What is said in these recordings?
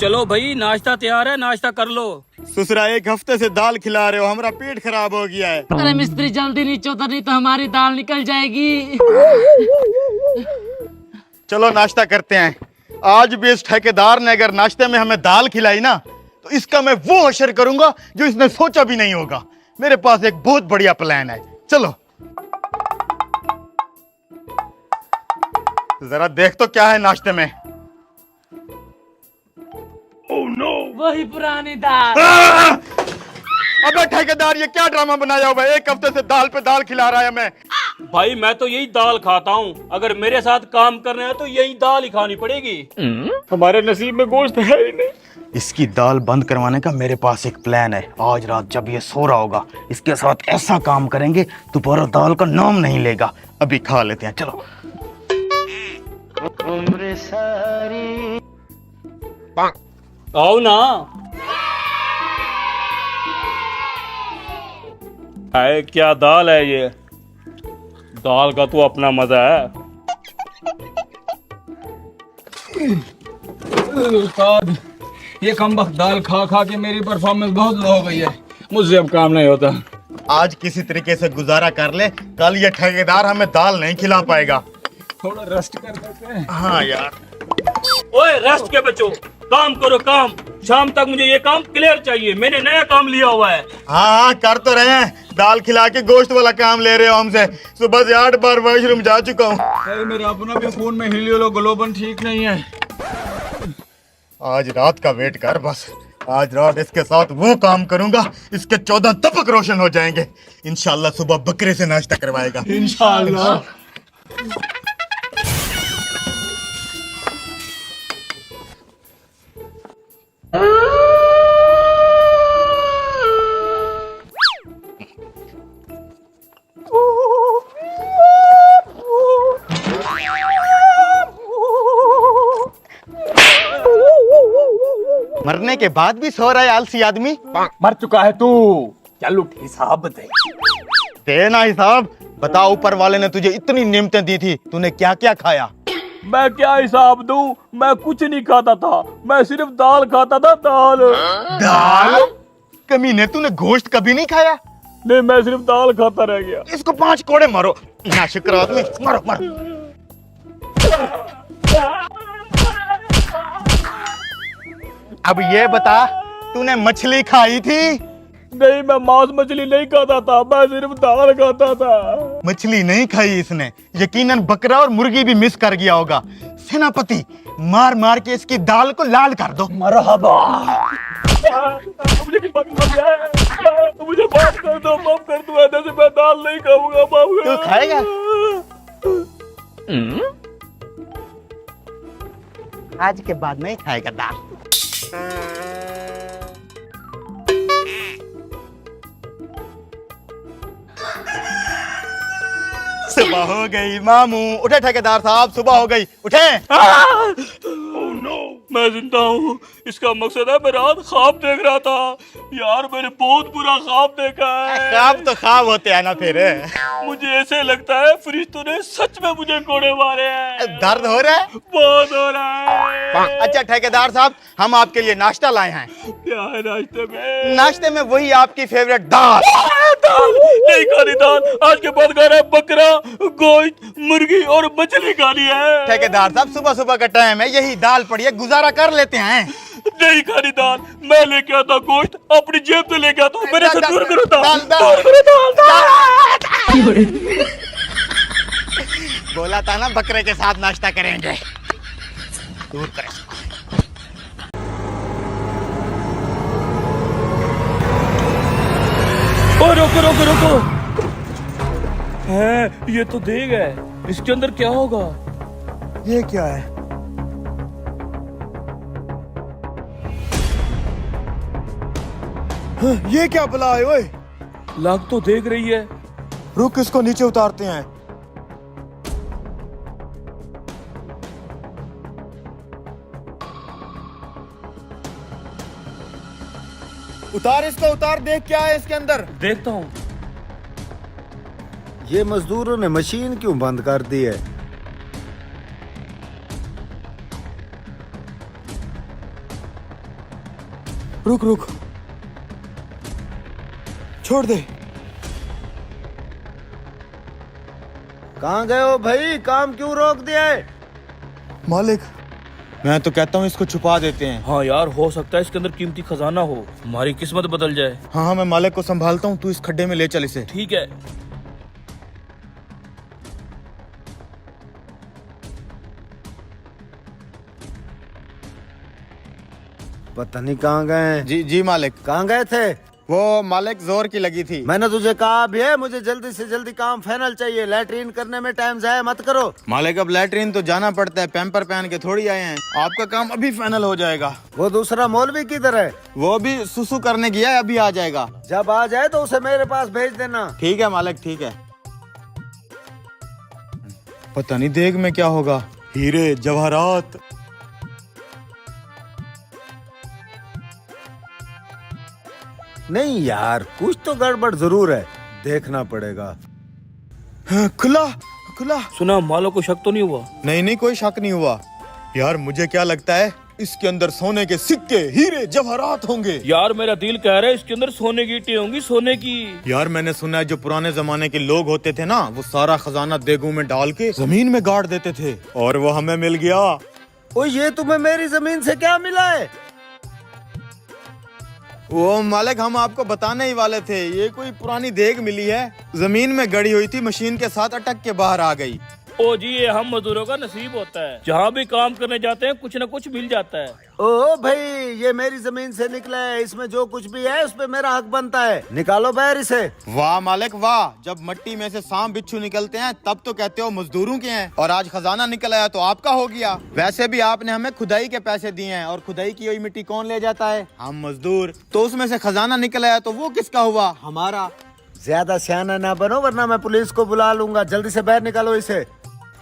चलो भाई, नाश्ता तैयार है, नाश्ता कर लो। ससुरा 1 हफ्ते से दाल खिला रहे हो, हमारा पेट खराब हो गया है। अरे मिस्त्री जल्दी नीचे उतर, नहीं तो हमारी दाल निकल जाएगी। चलो नाश्ता करते हैं। आज भी इस ठेकेदार ने अगर नाश्ते में हमें दाल खिलाई ना, तो इसका मैं वो अशर करूंगा जो इसने सोचा भी नहीं होगा। मेरे पास एक बहुत बढ़िया प्लान है, चलो जरा देख तो क्या है नाश्ते में। वही पुरानी दाल। अबे ठेकेदार, ये क्या ड्रामा बनाया हुआ है? 1 हफ्ते से दाल पे दाल खिला रहा है हमें। भाई मैं तो यही दाल खाता हूँ, अगर मेरे साथ काम करना है तो यही दाल ही खानी पड़ेगी। हमारे नसीब में गोश्त है ही नहीं। इसकी दाल बंद करवाने का मेरे पास एक प्लान है। आज रात जब ये सो रहा होगा, इसके साथ ऐसा काम करेंगे दोबारा दाल का नाम नहीं लेगा। अभी खा लेते हैं, चलो। उम्र सारी आओ ना। अरे क्या दाल है ये, दाल का तो अपना मजा है। उस्ताद, ये कमबख्त दाल खा खा के मेरी परफॉर्मेंस बहुत लो हो गई है, मुझसे अब काम नहीं होता। आज किसी तरीके से गुजारा कर ले, कल ये ठेकेदार हमें दाल नहीं खिला पाएगा। थोड़ा रेस्ट कर लेते हैं। हाँ यार। ओए रेस्ट के बच्चों, काम करो काम, शाम तक मुझे ये काम क्लियर चाहिए, मैंने नया काम लिया हुआ है। हाँ कर तो रहे हैं, दाल खिला के गोश्त वाला काम ले रहे हो हमसे। सुबह से 8 बार वॉशरूम जा चुका हूँ। अरे मेरा अपना भी खून में हीलियोग्लोबिन ठीक नहीं है। आज रात का वेट कर बस, आज रात इसके साथ वो काम करूंगा, इसके 14 तबक रोशन हो जाएंगे। इंशाल्लाह सुबह बकरे से नाश्ता करवाएगा। इंशाल्लाह। मरने के बाद भी सो रहा है आलसी आदमी। मर चुका है तू, चल उठ, हिसाब दे। देना हिसाब। बता, ऊपर वाले ने तुझे इतनी नेमतें दी थी, तूने क्या क्या खाया? मैं क्या हिसाब दूं, मैं कुछ नहीं खाता था, मैं सिर्फ दाल खाता था, दाल। दाल? कमीने, तूने गोश्त कभी नहीं खाया? नहीं, मैं सिर्फ दाल खाता रह गया। इसको 5 कोड़े मारो, नाशुक्र आदमी, मारो मारो। अब ये बता, तूने मछली खाई थी? नहीं, मैं मांस मछली नहीं खाता था, मैं सिर्फ दाल खाता था। मछली नहीं खाई इसने, यकीनन बकरा और मुर्गी भी मिस कर गया होगा। सेनापति, मार मार के इसकी दाल को लाल कर दो। मरहबा। मुझे माफ कर दो, माफ कर दो, ऐसे से मैं दाल नहीं खाऊंगा, माफ कर। तू खाएगा? आज के बाद नहीं खाएगा दाल। सुबह हो गई मामू, उठे ठेकेदार साहब, सुबह हो गई, उठे। मैं जिंदा हूँ, इसका मकसद है मैं रात ख्वाब देख रहा था। यार मैंने बहुत बुरा ख्वाब देखा है। ख्वाब तो ख्वाब होते हैं ना फिर। मुझे ऐसे लगता है फरिश्तों ने सच में मुझे कोड़े मारे हैं। दर्द हो रहा है? बहुत हो रहा है। अच्छा ठेकेदार साहब, हम आपके लिए नाश्ता लाए हैं। क्या है नाश्ते में? नाश्ते में वही आपकी फेवरेट दाल। दाल नहीं खानी, दाल आज के बाद खाना बकरा, गोश्त, मुर्गी और मछली खानी है। ठेकेदार साहब, सुबह सुबह का टाइम है, यही दाल पड़ी है, गुजारा कर लेते हैं। नहीं खानी दाल, मैं लेके आता गोश्त, अपनी जेब से लेके आता हूँ, मेरे से दूर करो दाल, दाल, दाल। दूर करो दाल। बोला था ना बकरे के साथ नाश्ता करेंगे। दूर करें। ओ रुको रुको रुको, है ये तो देग है, इसके अंदर क्या होगा? ये क्या है? ये क्या बला है ओए? लाग तो देख रही है। रुक, इसको नीचे उतारते हैं। उतार इसको, उतार, देख क्या है इसके अंदर। देखता हूँ। ये मजदूरों ने मशीन क्यों बंद कर दी है? रुक रुक, छोड़ दे। कहाँ गए हो भाई? काम क्यों रोक दिया है? मालिक, मैं तो कहता हूँ इसको छुपा देते हैं। हाँ यार, हो सकता है इसके अंदर कीमती खजाना हो, हमारी किस्मत बदल जाए। हाँ हाँ, मैं मालिक को संभालता हूँ, तू इस खड्डे में ले चल इसे। ठीक है। पता नहीं कहाँ गए हैं। जी जी मालिक। कहाँ गए थे? वो मालिक जोर की लगी थी। मैंने तुझे कहा भी है, मुझे जल्दी से जल्दी काम फाइनल चाहिए। लैट्रीन करने में टाइम जाया मत करो। मालिक, अब लैट्रीन तो जाना पड़ता है, पैम्पर पहन के थोड़ी आए हैं। आपका काम अभी फाइनल हो जाएगा। वो दूसरा मौलवी किधर है? वो भी सुसु करने गया है, अभी आ जाएगा। जब आ जाए तो उसे मेरे पास भेज देना। ठीक है मालिक, ठीक है। पता नहीं देख में क्या होगा। हीरे जवाहरात। नहीं यार, कुछ तो गड़बड़ जरूर है, देखना पड़ेगा। हाँ, खुला खुला। सुना, मालो को शक तो नहीं हुआ? नहीं नहीं, कोई शक नहीं हुआ। यार मुझे क्या लगता है, इसके अंदर सोने के सिक्के, हीरे जवाहरात होंगे। यार मेरा दिल कह रहा है इसके अंदर सोने की ईंटें होंगी, सोने की। यार मैंने सुना है जो पुराने जमाने के लोग होते थे ना, वो सारा खजाना देगों में डाल के जमीन में गाड़ देते थे, और वो हमें मिल गया। ओ, ये तुम्हें मेरी जमीन से क्या मिला है? वो मालिक, हम आपको बताने ही वाले थे, ये कोई पुरानी देग मिली है, जमीन में गड़ी हुई थी, मशीन के साथ अटक के बाहर आ गई। ओ जी, ये हम मजदूरों का नसीब होता है, जहाँ भी काम करने जाते हैं कुछ न कुछ मिल जाता है। ओ भाई, ये मेरी जमीन से निकला है, इसमें जो कुछ भी है उस पे मेरा हक बनता है। निकालो बाहर इसे। वाह मालिक वाह, जब मिट्टी में से सांप बिच्छू निकलते हैं तब तो कहते हो मजदूरों के हैं, और आज खजाना निकल आया तो आपका हो गया। वैसे भी आपने हमें खुदाई के पैसे दिए हैं, और खुदाई की हुई मिट्टी कौन ले जाता है? हम मजदूर। तो उसमें से खजाना निकल आया तो वो किसका हुआ? हमारा। ज्यादा सियाना ना बनो, वरना मैं पुलिस को बुला लूंगा। जल्दी से बाहर निकालो इसे।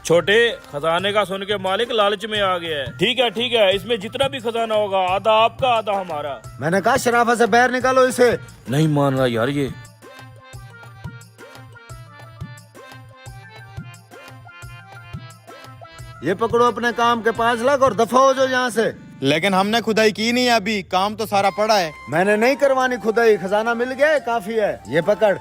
छोटे, खजाने का सुन के मालिक लालच में आ गया है। ठीक है, इसमें जितना भी खजाना होगा आधा आपका आधा हमारा। मैंने कहा शराफत से बाहर निकालो इसे। नहीं मान रहा यार ये। ये पकड़ो अपने काम के 5 लाख और दफा हो जाओ यहाँ से। लेकिन हमने खुदाई की नहीं है अभी, काम तो सारा पड़ा है। मैंने नहीं करवानी खुदाई, खजाना मिल गया है, काफी है। ये पकड़।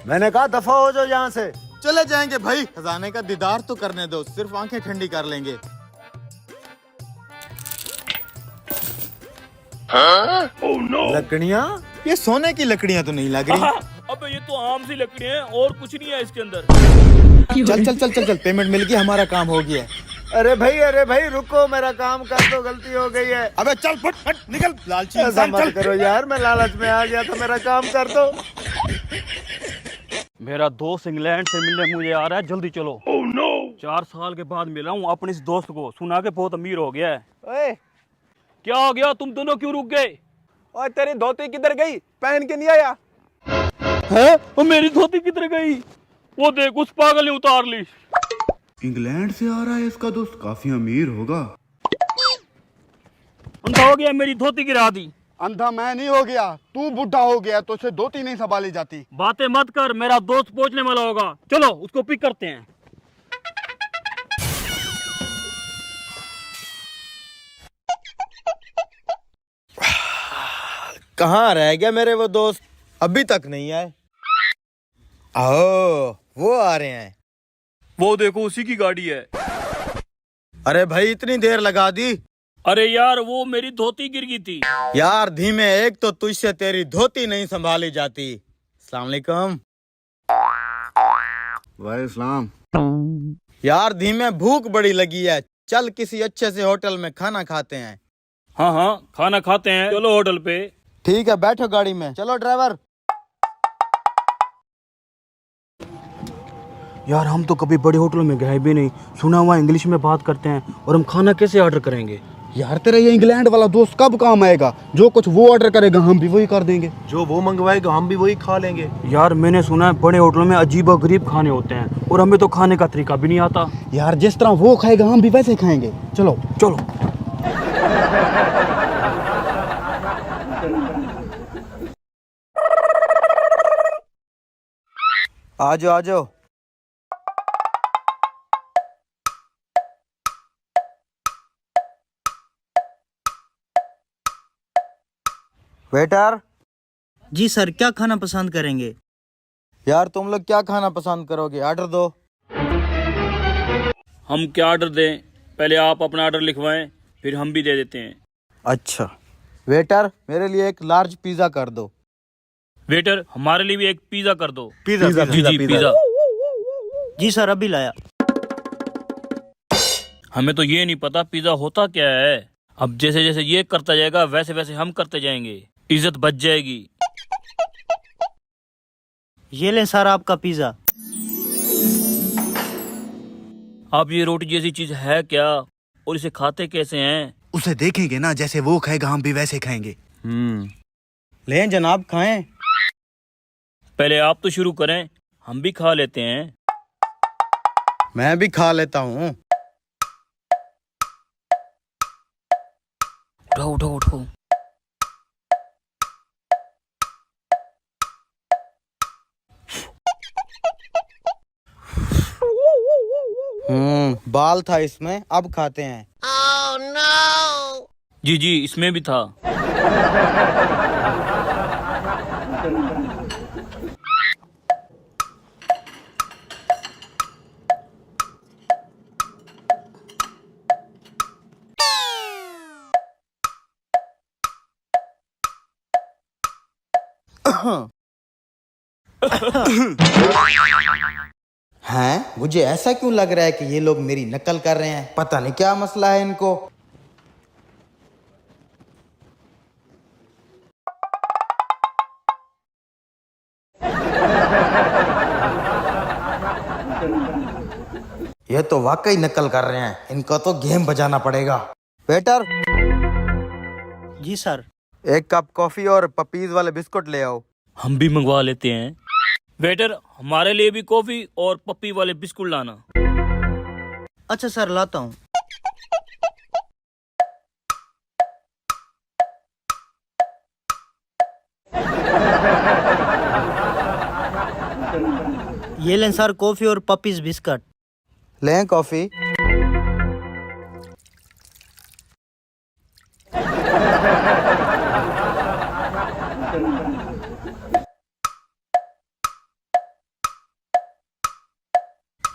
मैंने कहा दफा हो जाओ यहाँ से। चले जाएंगे भाई, खजाने का दीदार तो करने दो, सिर्फ आंखें ठंडी कर लेंगे। लकड़ियाँ? ये सोने की लकड़ियाँ तो नहीं लग रही। अबे ये तो आम सी लकड़ी है और कुछ नहीं है इसके अंदर। चल चल चल चल चल, पेमेंट मिल गई, हमारा काम हो गया। अरे भाई रुको, मेरा काम कर दो, गलती हो गई है। अबे चल, फट फट निकल, लालची ऐसा इंसान, मत चल। करो यार, मैं लालच में आ गया था, मेरा काम कर दो। मेरा दोस्त इंग्लैंड से मिलने मुझे आ रहा है, जल्दी चलो। 4 साल के बाद मिला हूँ अपने इस दोस्त को, सुना के बहुत अमीर हो गया है। ओए, क्या हो गया, तुम दोनों क्यों रुक गए? और तेरी धोती किधर गई? पहन के नहीं आया? है? वो मेरी धोती किधर गई? वो देख, उस पागल ने उतार ली। इंग्लैंड से आ रहा है इसका दोस्त, काफी अमीर होगा। अंधा हो गया, मेरी धोती गिरा दी। अंधा मैं नहीं हो गया, तू बुढ़ा हो गया, तो उसे धोती नहीं संभाली जाती। बातें मत कर, मेरा दोस्त पहुंचने वाला होगा। चलो उसको पिक करते हैं। कहाँ रह गया मेरे वो दोस्त? अभी तक नहीं आए। आओ, वो आ रहे हैं। वो देखो, उसी की गाड़ी है। अरे भाई, इतनी देर लगा दी। अरे यार, वो मेरी धोती गिर गई थी। यार धीमे, एक तो तुझसे तेरी धोती नहीं संभाली जाती। अस्सलाम वालेकुम। वालेकुम। यार धीमे, भूख बड़ी लगी है, चल किसी अच्छे से होटल में खाना खाते हैं। हाँ, खाना खाते हैं, चलो होटल पे। ठीक है, बैठो गाड़ी में। चलो ड्राइवर। यार हम तो कभी बड़े होटल में गए भी नहीं, सुना हुआ इंग्लिश में बात करते हैं, और हम खाना कैसे ऑर्डर करेंगे? यार तेरा ये इंग्लैंड वाला दोस्त कब काम आएगा? जो कुछ वो ऑर्डर करेगा हम भी वही कर देंगे, जो वो मंगवाएगा हम भी वही खा लेंगे। यार मैंने सुना है बड़े होटलों में अजीब और गरीब खाने होते हैं, और हमें तो खाने का तरीका भी नहीं आता। यार जिस तरह वो खाएगा हम भी वैसे खाएंगे। चलो चलो। आ जाओ। वेटर, जी सर, क्या खाना पसंद करेंगे? यार तुम लोग क्या खाना पसंद करोगे? ऑर्डर दो। हम क्या ऑर्डर दें? पहले आप अपना ऑर्डर लिखवाएं, फिर हम भी दे देते हैं। अच्छा वेटर, मेरे लिए एक लार्ज पिज्जा कर दो। वेटर, हमारे लिए भी एक पिज्जा कर दो। पिज्जा जी जी पिज्जा। जी सर, अभी लाया। हमें तो ये नहीं पता पिज्जा होता क्या है। अब जैसे जैसे ये करता जाएगा वैसे वैसे हम करते जाएंगे, इज्जत बच जाएगी। ये लें सर आपका पिज्जा। आप ये रोटी जैसी चीज है क्या, और इसे खाते कैसे हैं? उसे देखेंगे ना, जैसे वो खाएगा हम भी वैसे खाएंगे। लें जनाब, खाएं। पहले आप तो शुरू करें, हम भी खा लेते हैं। मैं भी खा लेता हूँ। उठो उठो उठो। बाल था इसमें, अब खाते हैं। जी जी, इसमें भी था। हैं? मुझे ऐसा क्यों लग रहा है कि ये लोग मेरी नकल कर रहे हैं? पता नहीं क्या मसला है इनको। ये तो वाकई नकल कर रहे हैं, इनका तो गेम बजाना पड़ेगा। वेटर, जी सर। एक कप कॉफी और पपीज वाले बिस्कुट ले आओ। हम भी मंगवा लेते हैं। वेटर, हमारे लिए भी कॉफी और पप्पी वाले बिस्कुट लाना। अच्छा सर, लाता हूँ। ये लें सर कॉफी और पपीज बिस्कुट। लें कॉफी।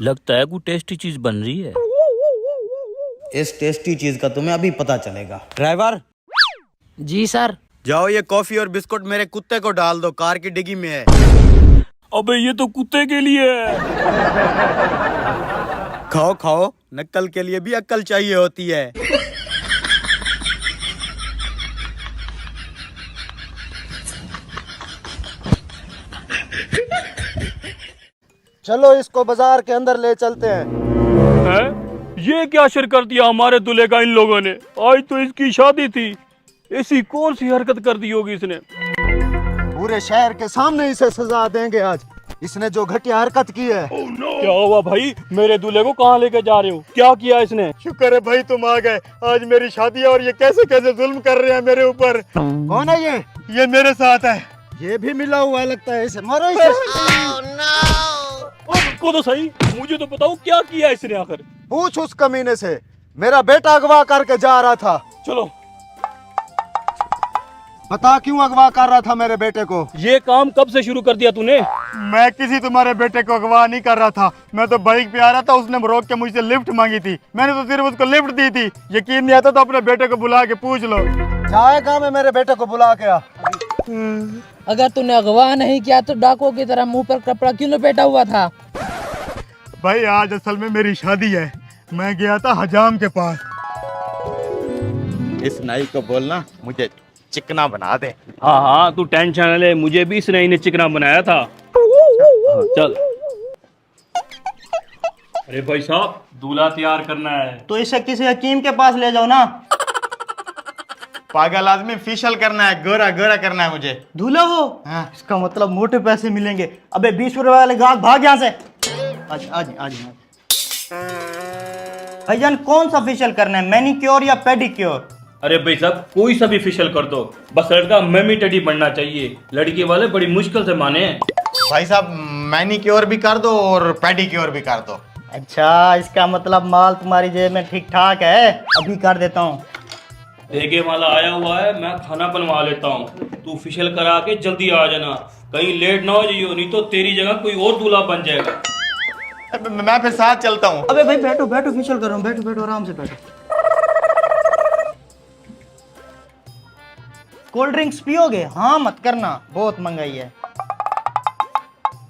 लगता है कोई टेस्टी चीज बन रही है। इस टेस्टी चीज का तुम्हें अभी पता चलेगा। ड्राइवर, जी सर। जाओ ये कॉफी और बिस्कुट मेरे कुत्ते को डाल दो, कार की डिग्गी में है। अबे ये तो कुत्ते के लिए है। खाओ खाओ, नक्कल के लिए भी अक्ल चाहिए होती है। चलो इसको बाजार के अंदर ले चलते हैं। ये क्या शर कर दिया हमारे दूल्हे का इन लोगों ने? आज तो इसकी शादी थी, ऐसी कौन सी हरकत कर दी होगी इसने? पूरे शहर के सामने इसे सजा देंगे आज, इसने जो घटिया हरकत की है। क्या हुआ भाई? मेरे दूल्हे को कहाँ लेके जा रहे हो? क्या किया इसने? शुक्र है भाई तुम आ गए। आज मेरी शादी है और ये कैसे कैसे जुल्म कर रहे हैं मेरे ऊपर। कौन है ये मेरे साथ है। ये भी मिला हुआ लगता है इसे। मारो इसे। को तो सही, मुझे तो बताओ क्या किया इसने आखिर? पूछ उस कमीने से, मेरा बेटा अगवा करके जा रहा था। चलो। बता क्यों अगवा कर रहा था मेरे बेटे को? ये काम कब से शुरू कर दिया तूने? मैं किसी तुम्हारे बेटे को अगवा नहीं कर रहा था। मैं तो बाइक पे आ रहा था, उसने रोक के मुझसे लिफ्ट मांगी थी। मैंने तो सिर्फ उसको लिफ्ट दी थी। यकीन नहीं आता तो अपने बेटे को बुला के पूछ लो। जाएगा मैं मेरे बेटे को बुला के आ। अगर तूने अगवा नहीं किया तो डाकुओं की तरह मुंह पर कपड़ा क्यों लपेटा हुआ था? भाई आज असल में मेरी शादी है। मैं गया था हजाम के पास। इस नाई को बोलना मुझे चिकना बना दे। हाँ हाँ, तू टेंशन न ले, मुझे भी इसने इन्हें चिकना बनाया था। हाँ, चल। अरे भाई साहब, दूल्हा तैयार करना है। तो इसे किसी हकीम के पास ले जाओ ना। पागल आदमी, फेशियल करना है, गोरा गोरा करना है मुझे। दूल्हा हो? हाँ। इसका मतलब मोटे पैसे मिलेंगे। अबे 20 रुपए वाले गाहक भाग यहाँ से। आज आज आज भाईजान, कौन सा फेशियल करना है, मैनिक्योर या पेडिक्योर? अरे भाई साहब, कोई सा भी फेशियल कर दो, बस लड़का मम्मी टडी बनना चाहिए। लड़की वाले बड़ी मुश्किल से माने। भाई साहब, मैनिक्योर भी कर दो और पेडिक्योर भी कर दो। अच्छा, इसका मतलब माल तुम्हारी जेब में ठीक ठाक है। अभी कर देता हूँ। देगे वाला आया हुआ है, मैं खाना बनवा लेता हूँ, तू फेशियल करा के जल्दी आ जाना, कहीं लेट ना हो जाइयो, नहीं तो तेरी जगह कोई और दूल्हा बन जाएगा। मैं फिर साथ चलता हूँ। अबे भाई बैठो बैठो, फेशियल कर रहा हूँ, बैठो बैठो आराम से बैठो। कोल्ड ड्रिंक्स पियोगे? हाँ मत करना, बहुत महंगाई है।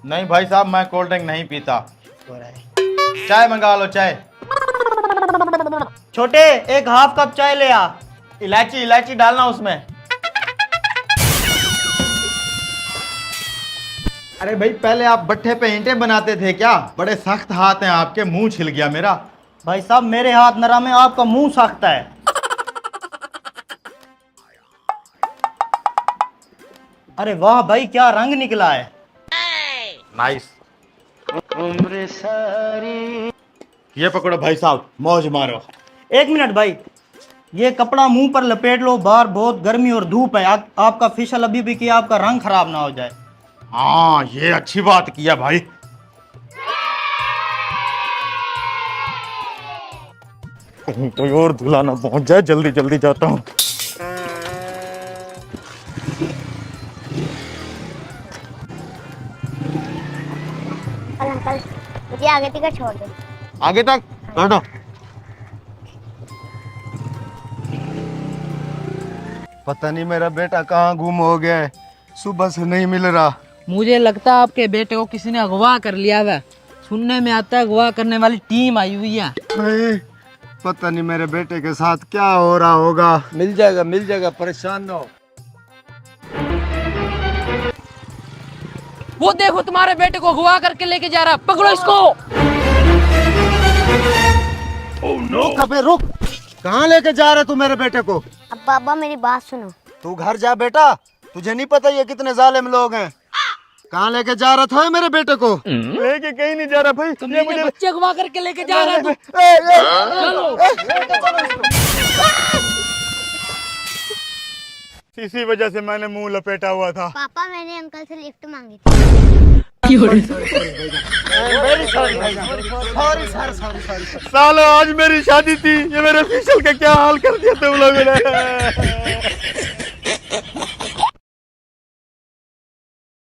नहीं भाई साहब, मैं कोल्ड ड्रिंक नहीं पीता। चाय मंगा लो, चाय। छोटे एक हाफ कप चाय ले आ। इलायची इलायची डालना उसमें। अरे भाई पहले आप भट्ठे पे ईंटें बनाते थे क्या? बड़े सख्त हाथ हैं आपके, मुंह छिल गया मेरा। भाई साहब मेरे हाथ नरम है, आपका मुंह सख्त है। अरे वाह भाई क्या रंग निकला है। नाइस। ये पकड़ो भाई साहब, मौज मारो। एक मिनट भाई, ये कपड़ा मुंह पर लपेट लो, बाहर बहुत गर्मी और धूप है। आपका फेशियल अभी भी किया, आपका रंग खराब ना हो जाए। हाँ ये अच्छी बात किया भाई। कहीं कोई और दूल्हा ना पहुंच जाए, जल्दी जल्दी जाता हूँ। अंकल मुझे आगे टिकट छोड़ दो। आगे तक बैठो। पता नहीं मेरा बेटा कहाँ गुम हो गया है, सुबह से नहीं मिल रहा। मुझे लगता है आपके बेटे को किसी ने अगवा कर लिया है। सुनने में आता है अगवा करने वाली टीम आई हुई है। नहीं, पता नहीं मेरे बेटे के साथ क्या हो रहा होगा। मिल जाएगा, परेशान ना हो। वो देखो तुम्हारे बेटे को अगवा करके लेके जा रहा है, पकड़ो इसको। रुक अबे रुक, कहाँ लेके जा रहे तू मेरे बेटे को? अब बाबा मेरी बात सुनो। तू घर जा बेटा, तुझे नहीं पता ये कितने जालिम लोग हैं। कहाँ लेके जा रहा था मेरे बेटे को? लेके कहीं नहीं जा रहा भाई, ये मुझे बच्चे अगवा करके लेके जा रहा है तू। इसी वजह से मैंने मुंह लपेटा हुआ था। पापा मैंने अंकल से लिफ्ट मांगी थी। सालो आज मेरी शादी थी, ये मेरे फेशियल का क्या हाल कर दिया तुम लोगों ने।